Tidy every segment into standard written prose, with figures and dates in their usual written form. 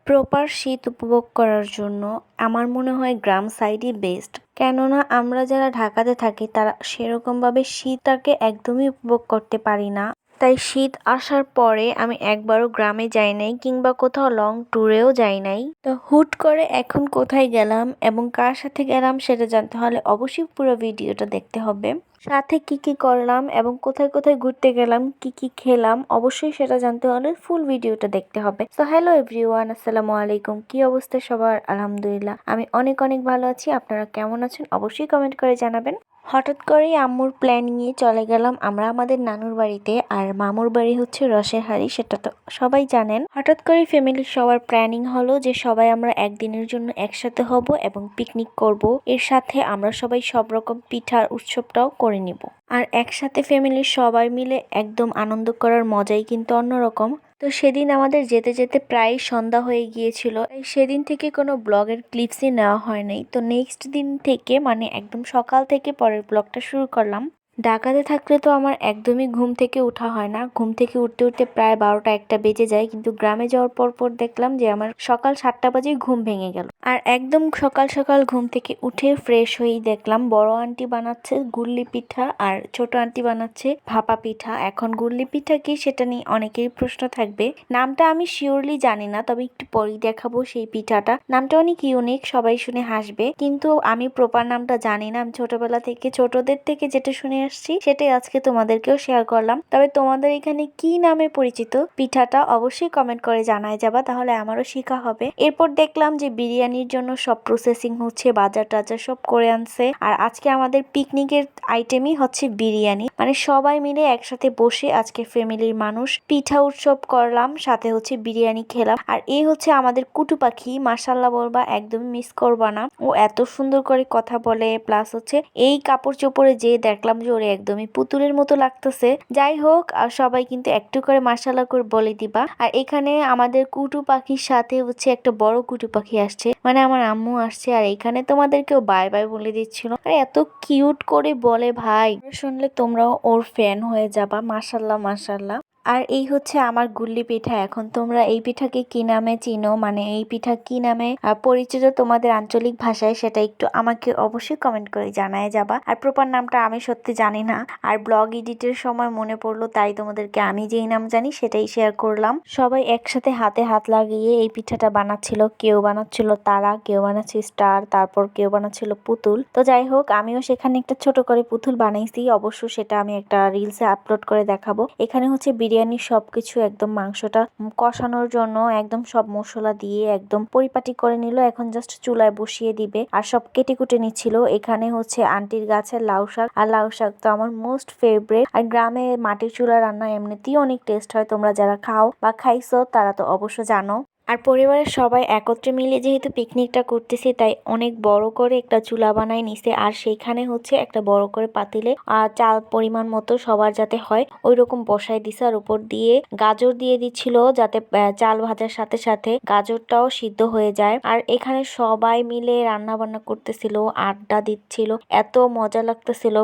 Proper শীত উপভোগ করার জন্য আমার মনে হয় গ্রাম সাইডই বেস্ট। কেননা আমরা যারা ঢাকাতে থাকি তারা সেরকমভাবে শীতটাকে একদমই উপভোগ করতে পারি না। তাই শীত আসার পরে আমি একবারও গ্রামে যাই নাই কিংবা কোথাও লং ট্যুরেও যাই নাই। তো হুট করে এখন কোথায় গেলাম এবং কার সাথে গেলাম সেটা জানতে হলে অবশ্যই পুরো ভিডিওটা দেখতে হবে। সাথে কি কি করলাম এবং কোথায় কোথায় ঘুরতে গেলাম, কি কি খেলাম, অবশ্যই সেটা জানতে হলে ফুল ভিডিওটা দেখতে হবে। তো হ্যালো এভরিওয়ান, আসসালামু আলাইকুম। কি অবস্থা সবার? আলহামদুলিল্লাহ আমি অনেক অনেক ভালো আছি। আপনারা কেমন আছেন অবশ্যই কমেন্ট করে জানাবেন। হঠাৎ করেই আম্মুর প্ল্যান নিয়ে চলে গেলাম আমরা আমাদের নানুর বাড়িতে। আর মামুর বাড়ি হচ্ছে রসেরহারি, সেটা তো সবাই জানেন। হঠাৎ করে ফ্যামিলির সবার প্ল্যানিং হলো যে সবাই আমরা একদিনের জন্য একসাথে হব এবং পিকনিক করব। এর সাথে আমরা সবাই সব রকম পিঠার উৎসবটাও করে নিব। আর একসাথে ফ্যামিলির সবাই মিলে একদম আনন্দ করার মজাই কিন্তু অন্যরকম। তো সেদিন আমাদের যেতে যেতে প্রায় সন্ধ্যা হয়ে গিয়েছিল। সেদিন থেকে কোনো ব্লগের ক্লিপসই নেওয়া হয় নাই। তো নেক্সট দিন থেকে মানে একদম সকাল থেকে পরের ব্লগটা শুরু করলাম। ঢাকাতে থাকলে তো আমার একদমই ঘুম থেকে ওঠা হয় না। ঘুম থেকে উঠতে উঠতে প্রায় 12টা-1টা বেজে যায়। কিন্তু গ্রামে যাওয়ার পর দেখলাম যে আমার সকাল 7টা বাজেই ঘুম ভেঙে গেল। আর একদম সকাল সকাল ঘুম থেকে উঠে ফ্রেশ হয়েই দেখলাম বড় আন্টি বানাচ্ছে গুল্লি পিঠা আর ছোট আন্টি বানাচ্ছে ভাপা পিঠা। এখন গুল্লি পিঠা কি সেটা নিয়ে অনেকেরই প্রশ্ন থাকবে। নামটা আমি শিওরলি জানি না, তবে একটু পরেই দেখাবো সেই পিঠাটা। নামটা অনেক ইউনিক, সবাই শুনে হাসবে, কিন্তু আমি প্রপার নামটা জানি না। আমি ছোটবেলা থেকে ছোটদের থেকে যেটা শুনে আসছি সেটাই আজকে তোমাদেরকেও শেয়ার করলাম। তবে তোমাদের এখানে কি নামে পরিচিত পিঠাটা অবশ্যই কমেন্ট করে জানায় যাবা, তাহলে আমারও শেখা হবে। এরপর দেখলাম যে বিরিয়ানির জন্য সব প্রসেসিং হচ্ছে, বাজার টাজার সব করে আনছে। আর আজকে আমাদের পিকনিকের আইটেমই হচ্ছে বিরিয়ানি। মানে সবাই মিলে একসাথে বসে আজকে ফ্যামিলির মানুষ পিঠা উৎসব করলাম, সাথে হচ্ছে বিরিয়ানি খেলাম। আর এই হচ্ছে আমাদের কুটু পাখি, মাশাআল্লাহ বলবা, একদমই মিস করবা না। ও এত সুন্দর করে কথা বলে, প্লাস হচ্ছে এই কাপড় চোপড়ে যে দেখলাম যে ওরে একদমই পুতুলের মতো লাগতেছে। যাই হোক, আর সবাই কিন্তু একটু করে মাশাআল্লাহ করে বলে দিবা। আর এখানে আমাদের কুটু পাখির সাথে হচ্ছে একটা বড় কুটু পাখি আসছে, মানে আমার আম্মু আসছে। আর এখানে তোমাদেরকেও বাই বাই বলে দিচ্ছিল। আর এত কিউট করে বলে ভাই, শুনলে তোমরাও ওর ফ্যান হয়ে যাবা। মাশাআল্লাহ মাশাআল্লাহ। আর এই হচ্ছে আমার গুল্লি পিঠা। এখন তোমরা এই পিঠাকে কি নামে চিনো, মানে এই পিঠা কি নামে পরিচিত তোমাদের আঞ্চলিক ভাষায়, সেটা একটু আমাকে অবশ্যই কমেন্ট করে জানায় যাবা। আর প্রপার নামটা আমি সত্যি জানি না, আর ব্লগ এডিটের সময় মনে পড়লো, তাই তোমাদেরকে আমি যেই নাম জানি সেটাই শেয়ার করলাম। সবাই একসাথে হাতে হাত লাগিয়ে এই পিঠাটা বানাচ্ছিল। কেউ বানাচ্ছিল তারা, কেউ বানাচ্ছে স্টার, তারপর কেউ বানাচ্ছিল পুতুল। তো যাই হোক, আমিও সেখানে একটা ছোট করে পুতুল বানাইছি। অবশ্য সেটা আমি একটা রিলসে আপলোড করে দেখাবো। এখানে হচ্ছে বিরিয়ানির সবকিছু একদম মাংসটা কষানোর জন্য একদম সব মশলা দিয়ে একদম পরিপাটি করে নিল। এখন জাস্ট চুলায় বসিয়ে দিবে আর সব কেটে কুটে নিচ্ছিল। এখানে হচ্ছে আন্টির গাছের লাউ শাক, আর লাউ শাক তো আমার মোস্ট ফেভারিট। আর গ্রামে মাটির চুলা রান্না এমনিতেই অনেক টেস্ট হয়। তোমরা যারা খাও বা খাইছো তারা তো অবশ্য জানো। আর পরিবারের সবাই একত্রে মিলে যেহেতু পিকনিকটা করতেছে, তাই অনেক বড় করে একটা চুলা বানায় নিছে। আর সেইখানে হচ্ছে একটা বড় করে পাতিলে চাল পরিমাণ মতো সবার যাতে হয় ওই রকম বসায় দিছে। আর উপর দিয়ে গাজর দিয়ে দিচ্ছিল, যাতে চাল ভাজার সাথে সাথে গাজরটাও সিদ্ধ হয়ে যায়। আর এখানে সবাই মিলে রান্না বান্না করতেছিল, আড্ডা দিচ্ছিল, এত মজা লাগতেছিল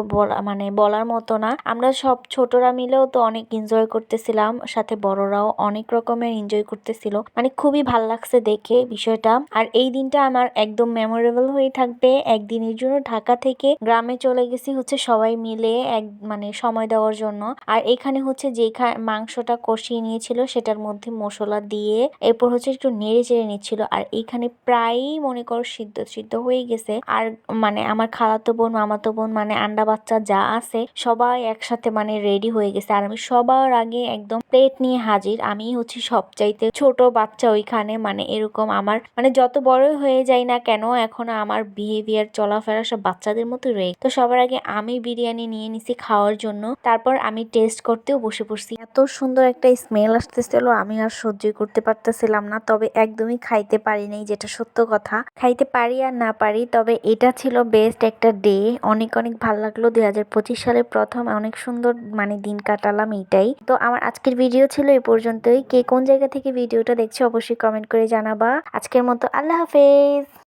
মানে বলার মতো না। আমরা সব ছোটরা মিলেও তো অনেক এনজয় করতেছিলাম, সাথে বড়রাও অনেক রকমের এনজয় করতেছিল। মানে খুবই ভাল লাগছে দেখে বিষয়টা। আর এই দিনটা আমার একদম মেমোরেবল হয়ে থাকবে। একদিনের জন্য ঢাকা থেকে গ্রামে চলে গেছি হচ্ছে সবাই মিলে মানে সময় দেওয়ার জন্য। আর এখানে হচ্ছে যে মাংসটা কষিয়ে নিয়েছিল সেটার মধ্যে মশলা দিয়ে এরপর হচ্ছে একটু নেড়ে চেড়ে নিচ্ছিল। আর এখানে প্রায়ই মনে করো সিদ্ধ সিদ্ধ হয়ে গেছে। আর মানে আমার খালাতো বোন, মামাতো বোন, মানে আন্ডা বাচ্চা যা আছে সবাই একসাথে মানে রেডি হয়ে গেছে। আর আমি সবার আগে একদম প্লেট নিয়ে হাজির। আমি হচ্ছে সবচাইতে ছোট বাচ্চা ওইখানে। মানে এরকম আমার মানে যত বড় হয়ে যাই না কেন, এখন আমার বিহেভিয়ার চলাফেরা সব বাচ্চাদের মতো রয়ে। তো সবার আগে আমি বিরিয়ানি নিয়ে নিছি খাওয়ার জন্য, তারপর আমি টেস্ট করতেও বসে পড়ছি। এত সুন্দর একটা স্মেল আসতেছিল, আমি আর সহ্য করতে পারতেছিলাম না। তবে একদমই খাইতে পারি নাই, যেটা সত্য কথা। খাইতে পারি আর না পারি, তবে এটা ছিল বেস্ট একটা ডে। অনেক অনেক ভালো লাগলো। 2025 সালের প্রথম অনেক সুন্দর মানে দিন কাটালাম এইটাই। তো আমার আজকের ভিডিও ছিল এই পর্যন্তই। কে কোন জায়গা থেকে ভিডিওটা দেখছো অবশ্যই কমেন্ট করে জানাবা। আজকের মতো আল্লাহ হাফেজ।